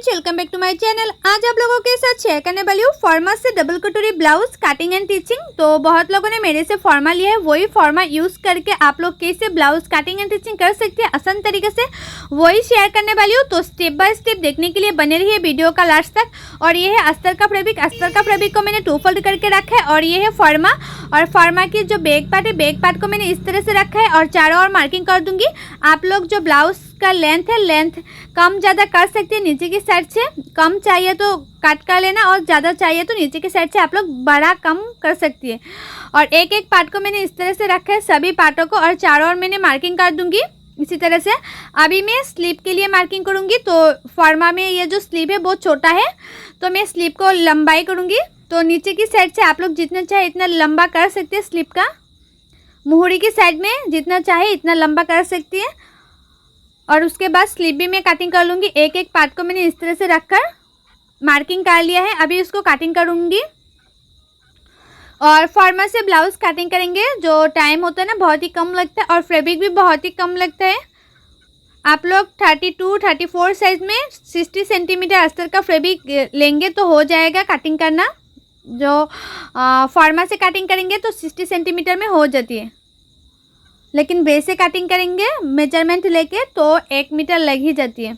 Friends, welcome back to my channel. आज आप लोगों के साथ शेयर करने वाली हूँ फॉर्मा से डबल कटोरी ब्लाउज कटिंग एंड टिचिंग। तो बहुत लोगों ने मेरे से फॉर्मा लिया है, वही फॉर्मा यूज़ करके आप लोग कैसे ब्लाउज कटिंग एंड टिचिंग कर सकते हैं आसान तरीके से, वही शेयर करने वाली हूँ। तो स्टेप बाय स्टेप देखने के लिए बने रहिए वीडियो का लास्ट तक। और ये है अस्तर का फैब्रिक। अस्तर का फैब्रिक को मैंने 2 फोल्ड करके रखा है। और ये है फॉर्मा, और फॉर्मा की जो बैक पार्ट है, बैक पार्ट को मैंने इस तरह से रखा है और चारों ओर मार्किंग कर दूंगी। आप लोग जो ब्लाउज का लेंथ है, लेंथ कम ज़्यादा कर सकते हैं। नीचे की साइड से कम चाहिए तो कट कर लेना, और ज़्यादा चाहिए तो नीचे की साइड से आप लोग बड़ा कम कर सकती है। और एक एक पार्ट को मैंने इस तरह से रखा है, सभी पार्टों को, और चारों ओर मैंने मार्किंग कर दूंगी इसी तरह से। अभी मैं स्लीव के लिए मार्किंग करूंगी। तो फॉर्मा में ये जो स्लीव है बहुत छोटा है, तो मैं स्लीव को लंबाई करूंगी। तो नीचे की साइड से आप लोग जितना चाहे इतना लंबा कर सकते हैं स्लीव का। मुहरी की साइड में जितना चाहे इतना लंबा कर सकती है। और उसके बाद स्लीव भी मैं कटिंग कर लूँगी। एक एक पार्ट को मैंने इस तरह से रखकर मार्किंग कर लिया है। अभी उसको कटिंग करूँगी। और फॉर्मा से ब्लाउज कटिंग करेंगे, जो टाइम होता है ना बहुत ही कम लगता है, और फैब्रिक भी बहुत ही कम लगता है। आप लोग 32-34 साइज़ में 60 सेंटीमीटर अस्तर का फैब्रिक लेंगे तो हो जाएगा कटिंग करना। जो फॉर्मा से कटिंग करेंगे तो 60 सेंटीमीटर में हो जाती है, लेकिन बेस से कटिंग करेंगे मेजरमेंट लेके तो 1 मीटर लग ही जाती है।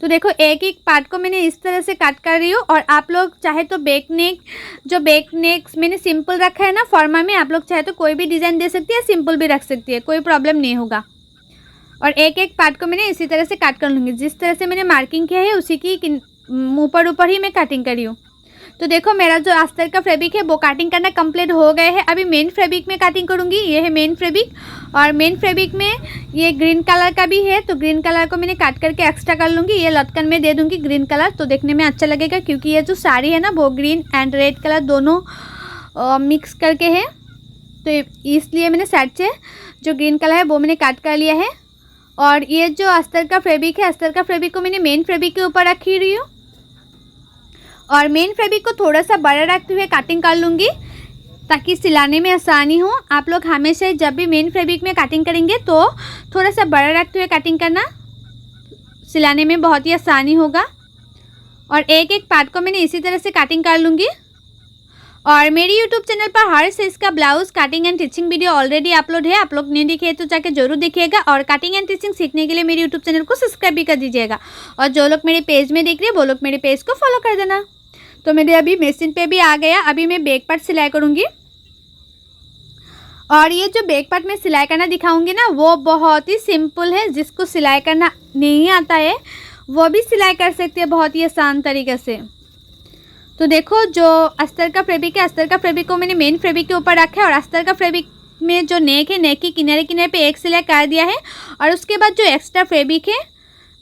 तो देखो एक एक पार्ट को मैंने इस तरह से कट कर रही हूँ। और आप लोग चाहे तो बैक नेक, जो बैक नेक मैंने सिंपल रखा है ना फॉर्मा में, आप लोग चाहे तो कोई भी डिज़ाइन दे सकती है, सिंपल भी रख सकती है, कोई प्रॉब्लम नहीं होगा। और एक एक पार्ट को मैंने इसी तरह से कट कर लूँगी। जिस तरह से मैंने मार्किंग किया है उसी की ऊपर ऊपर ही मैं कटिंग करी हूँ। तो देखो मेरा जो अस्तर का फैब्रिक है वो कटिंग करना कंप्लीट हो गए है। अभी मेन फैब्रिक में कटिंग करूँगी। ये है मेन फैब्रिक, और मेन फैब्रिक में ये ग्रीन कलर का भी है, तो ग्रीन कलर को मैंने काट करके एक्स्ट्रा कर लूँगी। ये लटकन में दे दूँगी ग्रीन कलर, तो देखने में अच्छा लगेगा, क्योंकि ये जो साड़ी है ना वो ग्रीन एंड रेड कलर दोनों मिक्स करके है। तो इसलिए मैंने साइड से जो ग्रीन कलर है वो मैंने काट कर लिया है। और ये जो अस्तर का फैब्रिक है, अस्तर का फैब्रिक को मैंने मेन फैब्रिक के ऊपर रखी रही हूँ। और मेन फैब्रिक को थोड़ा सा बड़ा रखते हुए कटिंग कर लूँगी, ताकि सिलाने में आसानी हो। आप लोग हमेशा जब भी मेन फैब्रिक में कटिंग करेंगे तो थोड़ा सा बड़ा रखते हुए कटिंग करना, सिलाने में बहुत ही आसानी होगा। और एक एक पार्ट को मैंने इसी तरह से कटिंग कर लूँगी। और मेरी यूट्यूब चैनल पर हर साइज़ का blouse cutting and teaching video already upload है। आप लोग नहीं दिखे तो जाके जरूर देखिएगा। और कटिंग एंड टिचिंग सीखने के लिए मेरे यूट्यूब चैनल को सब्सक्राइब भी कर दीजिएगा। और जो लोग मेरे पेज में देख रहे हैं वो लोग मेरे पेज को फॉलो कर देना। तो मेरे अभी मशीन पे भी आ गया। अभी मैं बैक पार्ट सिलाई करूँगी। और ये जो बैक पार्ट में सिलाई करना दिखाऊंगी ना वो बहुत ही सिंपल है। जिसको सिलाई करना नहीं आता है वो भी सिलाई कर सकते हैं बहुत ही आसान तरीके से। तो देखो जो अस्तर का फैब्रिक है, अस्तर का फैब्रिक को मैंने मेन फैब्रिक के ऊपर रखा है। और अस्तर का फैब्रिक में जो नेक है, नेक की किनारे किनारे पे एक सिलाई कर दिया है। और उसके बाद जो एक्स्ट्रा फैब्रिक है,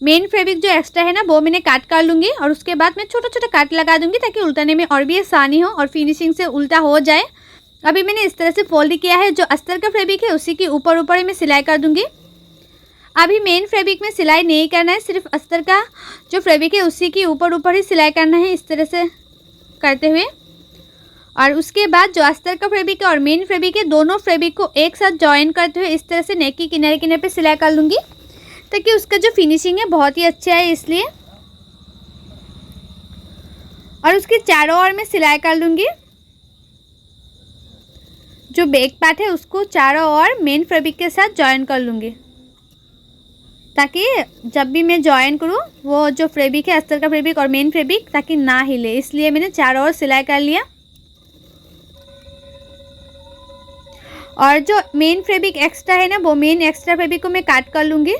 मेन फैब्रिक जो एक्स्ट्रा है ना वो मैंने काट कर लूँगी। और उसके बाद मैं छोटा छोटा काट लगा दूँगी, ताकि उल्टाने में और भी आसानी हो और फिनिशिंग से उल्टा हो जाए। अभी मैंने इस तरह से फोल्ड किया है। जो अस्तर का फैब्रिक है उसी के ऊपर ऊपर ही मैं सिलाई कर दूँगी। अभी मेन फैब्रिक में सिलाई नहीं करना है, सिर्फ अस्तर का जो फैब्रिक है उसी के ऊपर ऊपर ही सिलाई करना है, इस तरह से करते हुए। और उसके बाद जो अस्तर का फैब्रिक है और मेन फैब्रिक है, दोनों फैब्रिक को एक साथ जॉइन करते हुए इस तरह से नेक की किनारे किनारे पे सिलाई कर लूँगी, ताकि उसका जो फिनिशिंग है बहुत ही अच्छा है इसलिए। और उसके चारों ओर में सिलाई कर लूँगी। जो बैक पार्ट है उसको चारों ओर मेन फैब्रिक के साथ जॉइन कर लूँगी, ताकि जब भी मैं जॉइन करूँ वो जो फैब्रिक है अस्तर का फैब्रिक और मेन फैब्रिक ताकि ना हिले, इसलिए मैंने चारों ओर सिलाई कर लिया। और जो मेन फैब्रिक एक्स्ट्रा है ना वो मेन एक्स्ट्रा फैब्रिक को मैं काट कर लूँगी।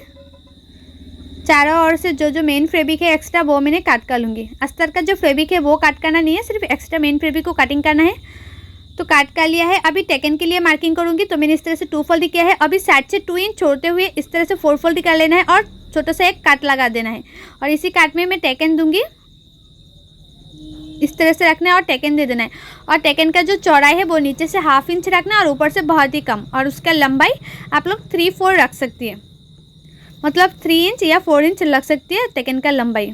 चारों ओर से जो मेन फैब्रिक है एक्स्ट्रा वो मैंने काट कर लूँगी। अस्तर का जो फैब्रिक है वो काट करना नहीं है, सिर्फ एक्स्ट्रा मेन फैब्रिक को कटिंग करना है। तो काट कर लिया है। अभी टेकन के लिए मार्किंग करूँगी। तो मैंने इस तरह से 2 फोल्ड किया है। अभी साइड से 2 इंच छोड़ते हुए इस तरह से 4 फोल्ड कर लेना है और छोटा सा एक काट लगा देना है। और इसी काट में मैं टेकन दूँगी, इस तरह से रखना है और टेकन दे देना है। और टेकन का जो चौड़ाई है वो नीचे से 1/2 इंच रखना है और ऊपर से बहुत ही कम। और उसका लंबाई आप लोग 3-4 रख सकती है, मतलब 3 इंच या 4 इंच लग सकती है टेकन का लंबाई।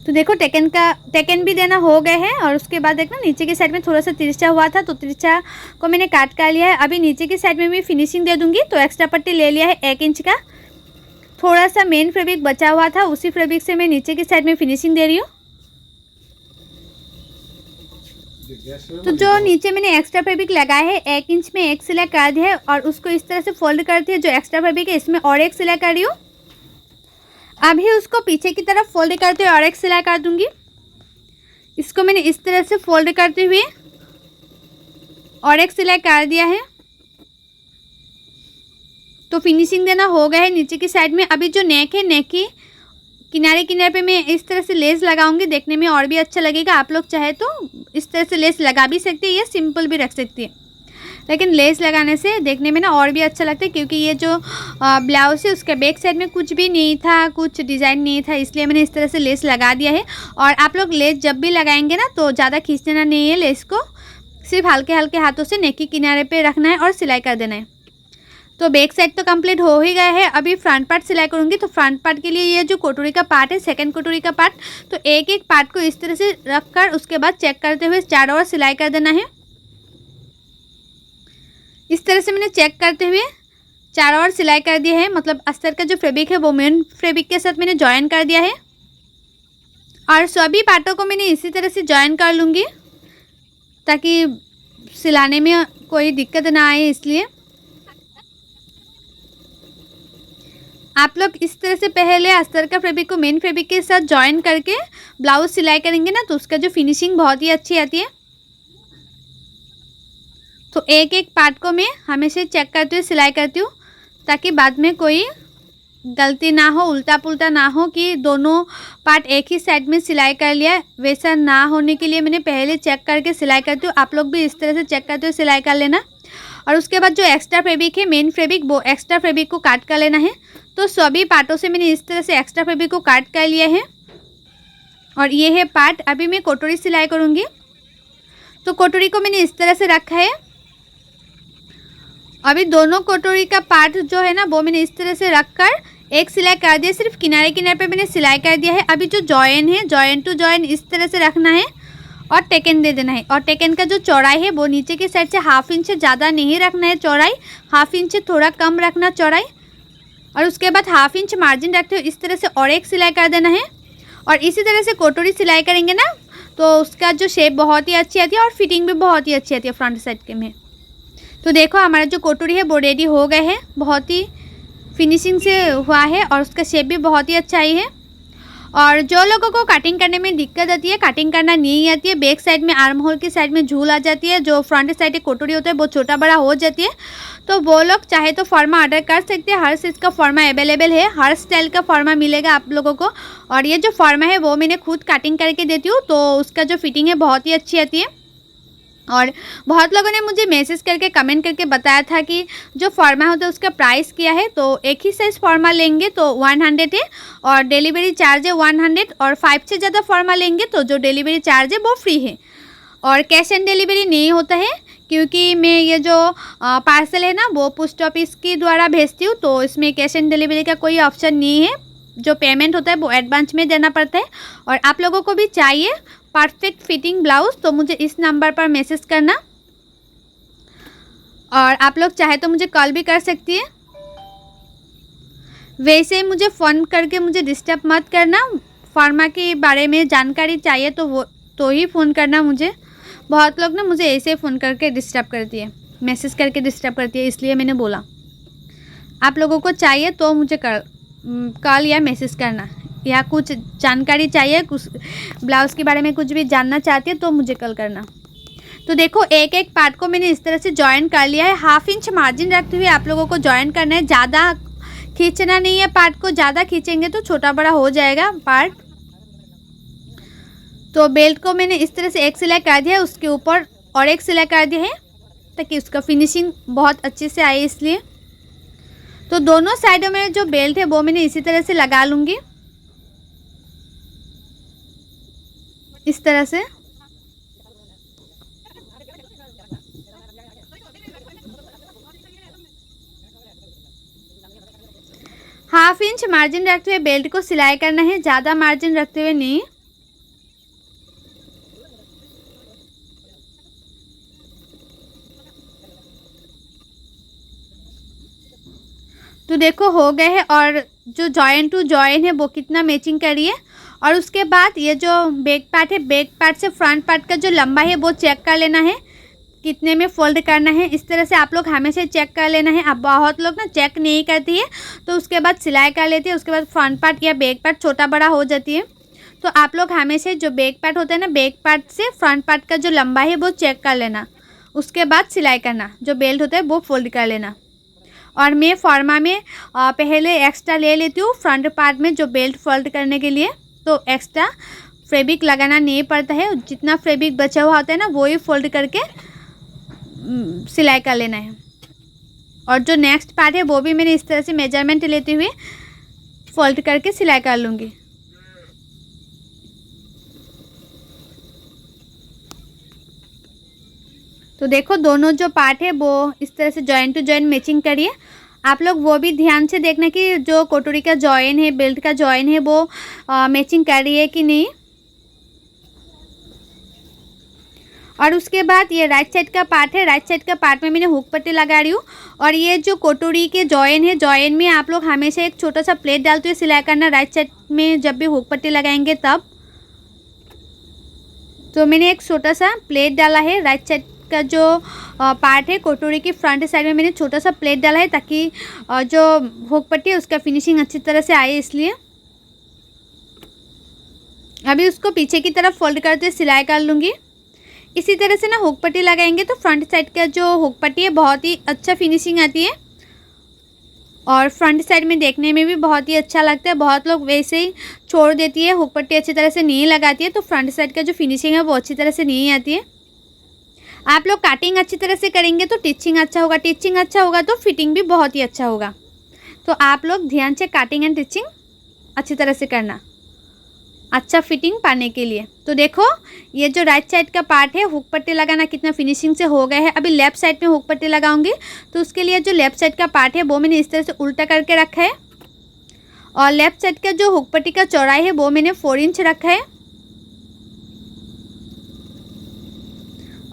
तो देखो टेकन भी देना हो गए हैं। और उसके बाद देखना नीचे की साइड में थोड़ा सा तिरछा हुआ था, तो तिरछा को मैंने काट कर लिया है। अभी नीचे की साइड में भी फिनिशिंग दे दूंगी। तो एक्स्ट्रा पट्टी ले लिया है 1 इंच का। थोड़ा सा मेन फैब्रिक बचा हुआ था, उसी फैब्रिक से मैं नीचे की साइड में फिनिशिंग दे रही हूँ। तो जो नीचे मैंने एक्स्ट्रा फैब्रिक लगाया है 1 इंच में एक सिलाई कर दिया है और उसको इस तरह से फोल्ड करती है। जो एक्स्ट्रा फैब्रिक है इसमें और एक सिलाई कर रही हूँ। अभी उसको पीछे की तरफ फोल्ड करते हुए और एक सिलाई कर दूंगी। इसको मैंने इस तरह से फोल्ड करते हुए और एक सिलाई कर दिया है। तो फिनिशिंग देना हो गया है नीचे की साइड में। अभी जो नेक है, नेक की किनारे किनारे पे मैं इस तरह से लेस लगाऊंगी, देखने में और भी अच्छा लगेगा। आप लोग चाहे तो इस तरह से लेस लगा भी सकते हैं या सिंपल भी रख सकती है, लेकिन लेस लगाने से देखने में ना और भी अच्छा लगता है। क्योंकि ये जो ब्लाउज है उसके बैक साइड में कुछ भी नहीं था, कुछ डिज़ाइन नहीं था, इसलिए मैंने इस तरह से लेस लगा दिया है। और आप लोग लेस जब भी लगाएंगे ना तो ज़्यादा खींच देना नहीं है लेस को, सिर्फ हल्के हल्के हाथों से नेक के किनारे पे रखना है और सिलाई कर देना है। तो बैक साइड तो कंप्लीट हो ही गया है। अभी फ्रंट पार्ट सिलाई करूँगी। तो फ्रंट पार्ट के लिए ये जो कटोरी का पार्ट है, सेकंड कटोरी का पार्ट, तो एक एक पार्ट को इस तरह से रखकर उसके बाद चेक करते हुए चारों ओर सिलाई कर देना है। इस तरह से मैंने चेक करते हुए चारों ओर सिलाई कर दिया है। मतलब अस्तर का जो फैब्रिक है वो मेन फैब्रिक के साथ मैंने जॉइन कर दिया है और सभी पार्टों को मैंने इसी तरह से जॉइन कर लूँगी ताकि सिलाने में कोई दिक्कत ना आए। इसलिए आप लोग इस तरह से पहले अस्तर का फैब्रिक को मेन फैब्रिक के साथ जॉइन करके ब्लाउज सिलाई करेंगे ना तो उसका जो फिनिशिंग बहुत ही अच्छी आती है। तो एक एक पार्ट को मैं हमेशा चेक करते हुए सिलाई करती हूँ ताकि बाद में कोई गलती ना हो, उल्टा पुल्टा ना हो कि दोनों पार्ट एक ही साइड में सिलाई कर लिया। वैसा ना होने के लिए मैंने पहले चेक करके सिलाई करती हूँ। आप लोग भी इस तरह से चेक करते हुए सिलाई कर लेना। और उसके बाद जो एक्स्ट्रा फैब्रिक है मेन फैब्रिक, वो एक्स्ट्रा फैब्रिक को काट कर लेना है। तो सभी पार्टों से मैंने इस तरह से एक्स्ट्रा फैब्रिक को काट कर लिया है और ये है पार्ट। अभी मैं कटोरी सिलाई करूँगी। तो कटोरी को मैंने इस तरह से रखा है। अभी दोनों कटोरी का पार्ट जो है ना वो मैंने इस तरह से रखकर एक सिलाई कर दिया। सिर्फ किनारे किनारे पे मैंने सिलाई कर दिया है। अभी जो जॉइन है, जॉइन टू जॉइन इस तरह से रखना है और टेकन दे देना है। और टेकन का जो चौड़ाई है वो नीचे की साइड से 1/2 इंच से ज़्यादा नहीं रखना है चौड़ाई, 1/2 इंच से थोड़ा कम रखना चौड़ाई। और उसके बाद 1/2 इंच मार्जिन रखते हो इस तरह से और एक सिलाई कर देना है। और इसी तरह से कटोरी सिलाई करेंगे ना तो उसका जो शेप बहुत ही अच्छी आती है और फिटिंग भी बहुत ही अच्छी आती है फ्रंट साइड के में। तो देखो हमारा जो कटोरी है वो रेडी हो गए है, बहुत ही फिनिशिंग से हुआ है और उसका शेप भी बहुत ही अच्छा आई है। और जो लोगों को कटिंग करने में दिक्कत आती है, कटिंग करना नहीं आती है, बैक साइड में आर्म होल की साइड में झूल आ जाती है, जो फ्रंट साइड की कटोरी होता है वो छोटा बड़ा हो जाती है, तो वो लोग चाहे तो फॉर्मा ऑर्डर कर सकते हैं। हर चीज़ का फॉर्मा अवेलेबल है, हर स्टाइल का फॉर्मा मिलेगा आप लोगों को। और ये जो फॉर्मा है वो मैंने खुद कटिंग करके देती हूँ, तो उसका जो फिटिंग है बहुत ही अच्छी आती है। और बहुत लोगों ने मुझे मैसेज करके कमेंट करके बताया था कि जो फॉर्मा होता है उसका प्राइस क्या है। तो एक ही साइज़ फॉर्मा लेंगे तो 100 है और डिलीवरी चार्ज है 100, और 5 से ज़्यादा फॉर्मा लेंगे तो जो डिलीवरी चार्ज है वो फ्री है। और कैश ऑन डिलीवरी नहीं होता है क्योंकि मैं ये जो पार्सल है ना वो पोस्ट ऑफिस के द्वारा भेजती हूँ, तो इसमें कैश ऑन डिलीवरी का कोई ऑप्शन नहीं है। जो पेमेंट होता है वो एडवांस में देना पड़ता है। और आप लोगों को भी चाहिए परफेक्ट फिटिंग ब्लाउज तो मुझे इस नंबर पर मैसेज करना, और आप लोग चाहे तो मुझे कॉल भी कर सकती है। वैसे ही मुझे फ़ोन करके मुझे डिस्टर्ब मत करना। फार्मा के बारे में जानकारी चाहिए तो वो तो ही फ़ोन करना मुझे। बहुत लोग ना मुझे ऐसे फ़ोन करके डिस्टर्ब करती है, मैसेज करके डिस्टर्ब करती है, इसलिए मैंने बोला आप लोगों को चाहिए तो मुझे कॉल या मैसेज करना, या कुछ जानकारी चाहिए, कुछ ब्लाउज़ के बारे में कुछ भी जानना चाहती है तो मुझे कॉल करना। तो देखो एक एक पार्ट को मैंने इस तरह से जॉइन कर लिया है। 1/2 इंच मार्जिन रखते हुए आप लोगों को जॉइन करना है, ज़्यादा खींचना नहीं है पार्ट को। ज़्यादा खींचेंगे तो छोटा बड़ा हो जाएगा पार्ट। तो बेल्ट को मैंने इस तरह से एक सिलाई कर दिया है, उसके ऊपर और एक सिलाई कर दिया है ताकि उसका फिनिशिंग बहुत अच्छे से आए इसलिए। तो दोनों साइडों में जो बेल्ट है वो मैंने इसी तरह से लगा लूँगी, इस तरह से। हाफ इंच मार्जिन रखते हुए बेल्ट को सिलाई करना है, ज़्यादा मार्जिन रखते हुए नहीं। तो देखो हो गए हैं, और जो जॉइन टू जॉइन है वो कितना मैचिंग कर रही है। और उसके बाद ये जो बैक पार्ट है, बैक पार्ट से फ्रंट पार्ट का जो लंबा है वो चेक कर लेना है, कितने में फोल्ड करना है। इस तरह से आप लोग हमेशा चेक कर लेना है। अब बहुत लोग ना चेक नहीं करती है तो उसके बाद सिलाई कर लेती है, उसके बाद फ्रंट पार्ट या बैक पार्ट छोटा बड़ा हो जाती है। तो आप लोग हमेशा जो बैक पार्ट होता है ना, बैक पार्ट से फ्रंट पार्ट का जो लंबा है वो चेक कर लेना, उसके बाद सिलाई करना। जो बेल्ट होता है वो फोल्ड कर लेना। और मैं फॉर्मा में पहले एक्स्ट्रा ले लेती हूँ फ्रंट पार्ट में जो बेल्ट फोल्ड करने के लिए, तो एक्स्ट्रा फैब्रिक लगाना नहीं पड़ता है। जितना फैब्रिक बचा हुआ होता है ना वो ही फोल्ड करके सिलाई कर लेना है। और जो नेक्स्ट पार्ट है वो भी मैंने इस तरह से मेजरमेंट लेते हुए फोल्ड करके सिलाई कर लूँगी। तो देखो दोनों जो पार्ट है वो इस तरह से जॉइन टू जॉइन मैचिंग करिए। आप लोग वो भी ध्यान से देखना कि जो कटोरी का जॉइन है, बेल्ट का जॉइन है वो मैचिंग कर रही है कि नहीं। और उसके बाद ये राइट साइड का पार्ट है, राइट साइड का पार्ट में मैंने हुक पट्टी लगा रही हूँ। और ये जो कटोरी के जॉइन है, जॉइन में आप लोग हमेशा एक छोटा सा प्लेट डालते हुए सिलाई करना राइट साइड में जब भी हुक पट्टी लगाएंगे तब। तो मैंने एक छोटा सा प्लेट डाला है, राइट साइड का जो पार्ट है कटोरी की फ्रंट साइड में मैंने छोटा सा प्लेट डाला है ताकि जो हुक पट्टी है उसका फिनिशिंग अच्छी तरह से आए, इसलिए। अभी उसको पीछे की तरफ फोल्ड करते सिलाई कर लूँगी। इसी तरह से ना हुक पट्टी लगाएंगे तो फ्रंट साइड का जो हुक पट्टी है बहुत ही अच्छा फिनिशिंग आती है और फ्रंट साइड में देखने में भी बहुत ही अच्छा लगता है। बहुत लोग वैसे ही छोड़ देती है, हुक पट्टी अच्छी तरह से नहीं लगाती है, तो फ्रंट साइड का जो फिनिशिंग है वो अच्छी तरह से नहीं आती है। आप लोग कटिंग अच्छी तरह से करेंगे तो टिचिंग अच्छा होगा, टिचिंग अच्छा होगा तो फिटिंग भी बहुत ही अच्छा होगा। तो आप लोग ध्यान से कटिंग एंड टिचिंग अच्छी तरह से करना, अच्छा फिटिंग पाने के लिए। तो देखो ये जो राइट साइड का पार्ट है हुक पट्टी लगाना कितना फिनिशिंग से हो गया है। अभी लेफ्ट साइड में हुक पट्टी लगाऊंगी, तो उसके लिए जो लेफ्ट साइड का पार्ट है वो मैंने इस तरह से उल्टा करके रखा है। और लेफ्ट साइड का जो हुक पट्टी का चौड़ाई है वो मैंने 4 इंच रखा है।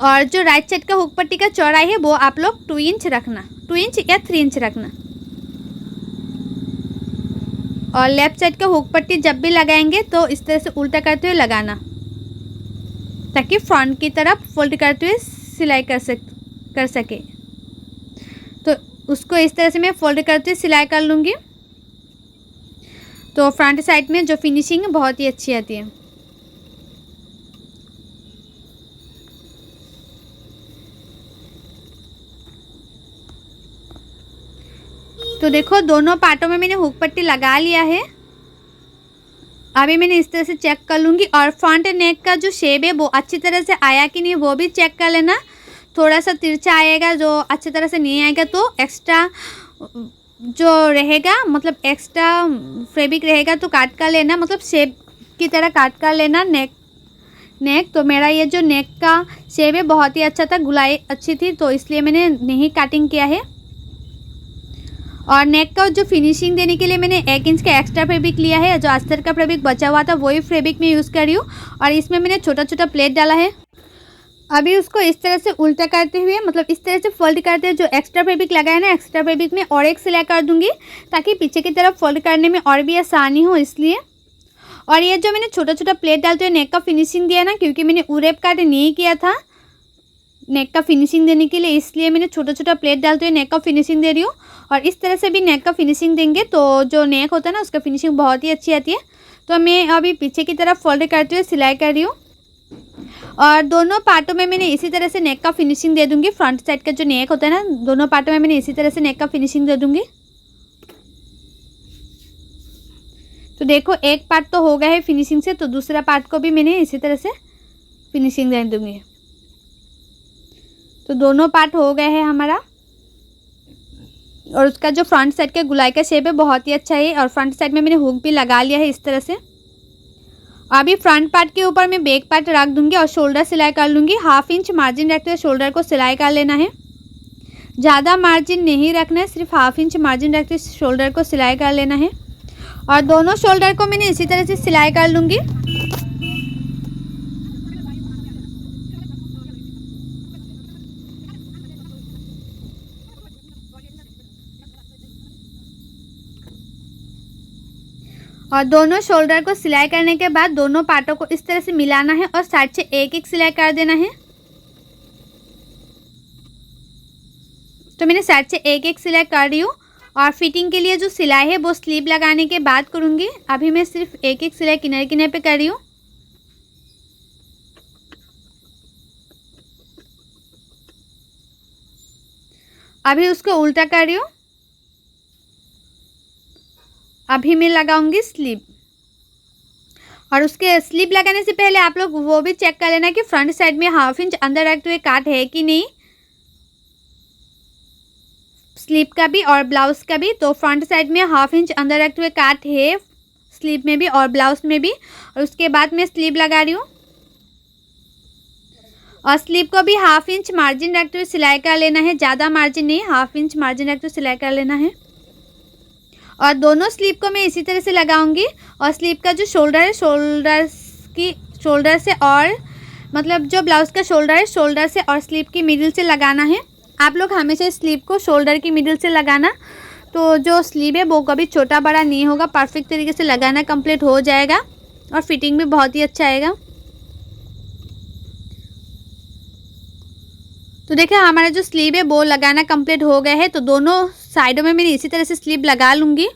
और जो राइट साइड का हुक पट्टी का चौड़ाई है वो आप लोग 2 इंच रखना, 2 इंच या 3 इंच रखना। और लेफ्ट साइड का हुक पट्टी जब भी लगाएंगे तो इस तरह से उल्टा करते हुए लगाना ताकि फ्रंट की तरफ फोल्ड करते हुए सिलाई कर सके। तो उसको इस तरह से मैं फोल्ड करते हुए सिलाई कर लूँगी, तो फ्रंट साइड में जो फिनिशिंग है बहुत ही अच्छी आती है। तो देखो दोनों पार्टों में मैंने हुक पट्टी लगा लिया है। अभी मैंने इस तरह से चेक कर लूँगी। और फ्रंट नेक का जो शेप है वो अच्छी तरह से आया कि नहीं वो भी चेक कर लेना। थोड़ा सा तिरछा आएगा, जो अच्छी तरह से नहीं आएगा तो एक्स्ट्रा जो रहेगा, मतलब एक्स्ट्रा फैब्रिक रहेगा तो काट कर लेना, मतलब शेप की तरह काट कर लेना नेक। तो मेरा ये जो नेक का शेप है बहुत ही अच्छा था, गुलाई अच्छी थी, तो इसलिए मैंने नहीं काटिंग किया है। और नेक का जो फिनिशिंग देने के लिए मैंने 1 इंच का एक्स्ट्रा फैब्रिक लिया है। जो अस्तर का फैब्रिक बचा हुआ था वही फैब्रिक मैं यूज़ कर रही हूँ और इसमें मैंने छोटा छोटा प्लेट डाला है। अभी उसको इस तरह से उल्टा करते हुए, मतलब इस तरह से फोल्ड करते हुए जो एक्स्ट्रा फैब्रिक लगा है ना, एक्स्ट्रा फैब्रिक में और एक सिलाई कर दूँगी ताकि पीछे की तरफ फोल्ड करने में और भी आसानी हो, इसलिए। और ये जो मैंने छोटा छोटा प्लेट डालते हुए नेक का फिनिशिंग दिया ना, क्योंकि मैंने उरेप काट नहीं किया था नेक का फिनिशिंग देने के लिए, इसलिए मैंने छोटा छोटा प्लेट डालते हुए नेक का फिनिशिंग दे रही हूँ। और इस तरह से भी नेक का फिनिशिंग देंगे तो जो नेक होता है ना उसका फिनिशिंग बहुत ही अच्छी आती है। तो मैं अभी पीछे की तरफ फोल्ड करते हुए सिलाई कर रही हूँ और दोनों पार्टों में मैंने इसी तरह से नेक का फिनिशिंग दे दूँगी। फ्रंट साइड का जो नेक होता है ना, दोनों पार्टों में मैंने इसी तरह से नेक का फिनिशिंग दे दूँगी। तो देखो एक पार्ट तो हो गया है फिनिशिंग से, तो दूसरा पार्ट को भी मैंने इसी तरह से फिनिशिंग दे दूँगी। तो दोनों पार्ट हो गए हैं हमारा। और उसका जो फ्रंट साइड का गुलाई का शेप है बहुत ही अच्छा है और फ्रंट साइड में मैंने हुक भी लगा लिया है इस तरह से। अभी फ्रंट पार्ट के ऊपर मैं बैक पार्ट रख दूंगी और शोल्डर सिलाई कर लूँगी। 1/2 इंच मार्जिन रखते हुए शोल्डर को सिलाई कर लेना है, ज़्यादा मार्जिन नहीं रखना है, सिर्फ 1/2 इंच मार्जिन रखते हुए शोल्डर को सिलाई कर लेना है। और दोनों शोल्डर को मैंने इसी तरह से सिलाई कर लूँगी। और दोनों शोल्डर को सिलाई करने के बाद दोनों पार्टों को इस तरह से मिलाना है और साइड से एक एक सिलाई कर देना है। तो मैंने साइड से एक एक सिलाई कर रही हूँ और फिटिंग के लिए जो सिलाई है वो स्लीव लगाने के बाद करूँगी। अभी मैं सिर्फ एक एक सिलाई किनारे किनारे पे कर रही हूँ। अभी उसको उल्टा कर रही हूँ। अभी मैं लगाऊंगी स्लीव। और उसके स्लीव लगाने से पहले आप लोग वो भी चेक कर लेना कि फ्रंट साइड में 1/2 इंच अंदर रखते हुए काट है कि नहीं, स्लीव का भी और ब्लाउज का भी। तो फ्रंट साइड में 1/2 इंच अंदर रखते हुए काट है स्लीव में भी और ब्लाउज में भी। और उसके बाद मैं स्लीव लगा रही हूँ और स्लीव को भी 1/2 इंच मार्जिन रखते हुए सिलाई कर लेना है, ज़्यादा मार्जिन नहीं, 1/2 इंच मार्जिन रखते हुए सिलाई कर लेना है। और दोनों स्लीव को मैं इसी तरह से लगाऊंगी। और स्लीव का जो शोल्डर है, शोल्डर से और मतलब जो ब्लाउज का शोल्डर है, शोल्डर से और स्लीव की मिडिल से लगाना है। आप लोग हमेशा स्लीव को शोल्डर की मिडिल से लगाना, तो जो स्लीव है वो कभी छोटा बड़ा नहीं होगा, परफेक्ट तरीके से लगाना कंप्लीट हो जाएगा और फिटिंग भी बहुत ही अच्छा आएगा। तो देखिए हमारा जो स्लीव है वो लगाना कंप्लीट हो गया है। तो दोनों साइडों में मैंने इसी तरह से स्लीव लगा लूँगी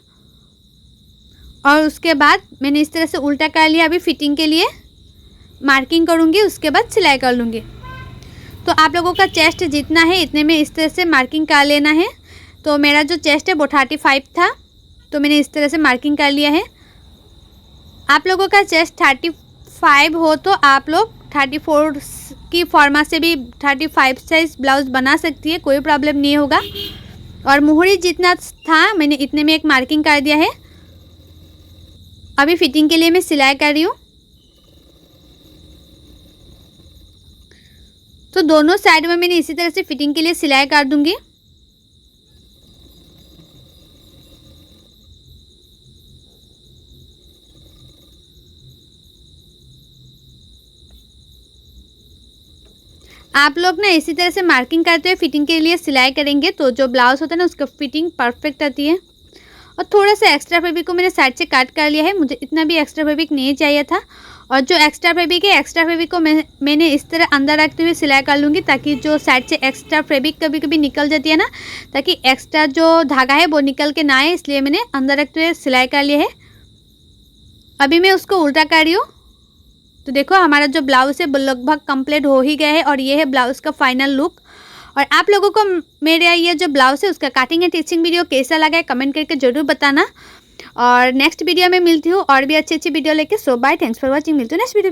और उसके बाद मैंने इस तरह से उल्टा कर लिया। अभी फिटिंग के लिए मार्किंग करूँगी, उसके बाद सिलाई कर लूँगी। तो आप लोगों का चेस्ट जितना है इतने में इस तरह से मार्किंग कर लेना है। तो मेरा जो चेस्ट है वो 35 था, तो मैंने इस तरह से मार्किंग कर लिया है। आप लोगों का चेस्ट 35 हो तो आप लोग 34 की फॉर्मा से भी 35 साइज ब्लाउज बना सकती है, कोई प्रॉब्लम नहीं होगा। और मुहरी जितना था मैंने इतने में एक मार्किंग कर दिया है। अभी फिटिंग के लिए मैं सिलाई कर रही हूँ। तो दोनों साइड में मैंने इसी तरह से फिटिंग के लिए सिलाई कर दूंगी। आप लोग ना इसी तरह से मार्किंग करते हुए फिटिंग के लिए सिलाई करेंगे तो जो ब्लाउज होता है ना उसका फिटिंग परफेक्ट आती है। और थोड़ा सा एक्स्ट्रा फैब्रिक को मैंने साइड से कट कर लिया है, मुझे इतना भी एक्स्ट्रा फैब्रिक नहीं चाहिए था। और जो एक्स्ट्रा फैब्रिक है, एक्स्ट्रा फैब्रिक को मैंने इस तरह अंदर रखते हुए सिलाई कर लूँगी, ताकि जो साइड से एक्स्ट्रा फैब्रिक कभी कभी निकल जाती है ना, ताकि एक्स्ट्रा जो धागा है वो निकल के ना आए, इसलिए मैंने अंदर रखते हुए सिलाई कर लिया है। अभी मैं उसको उल्टा कर रही हूँ। तो देखो हमारा जो ब्लाउज़ है वो लगभग कंप्लीट हो ही गया है और ये है ब्लाउज़ का फाइनल लुक। और आप लोगों को मेरा ये जो ब्लाउज़ है उसका कटिंग एंड स्टिचिंग वीडियो कैसा लगा है कमेंट करके ज़रूर बताना। और नेक्स्ट वीडियो में मिलती हूँ और भी अच्छी अच्छी वीडियो लेके। सो बाय, थैंक्स फॉर वॉचिंग। मिलती हूँ नेक्स्ट वीडियो।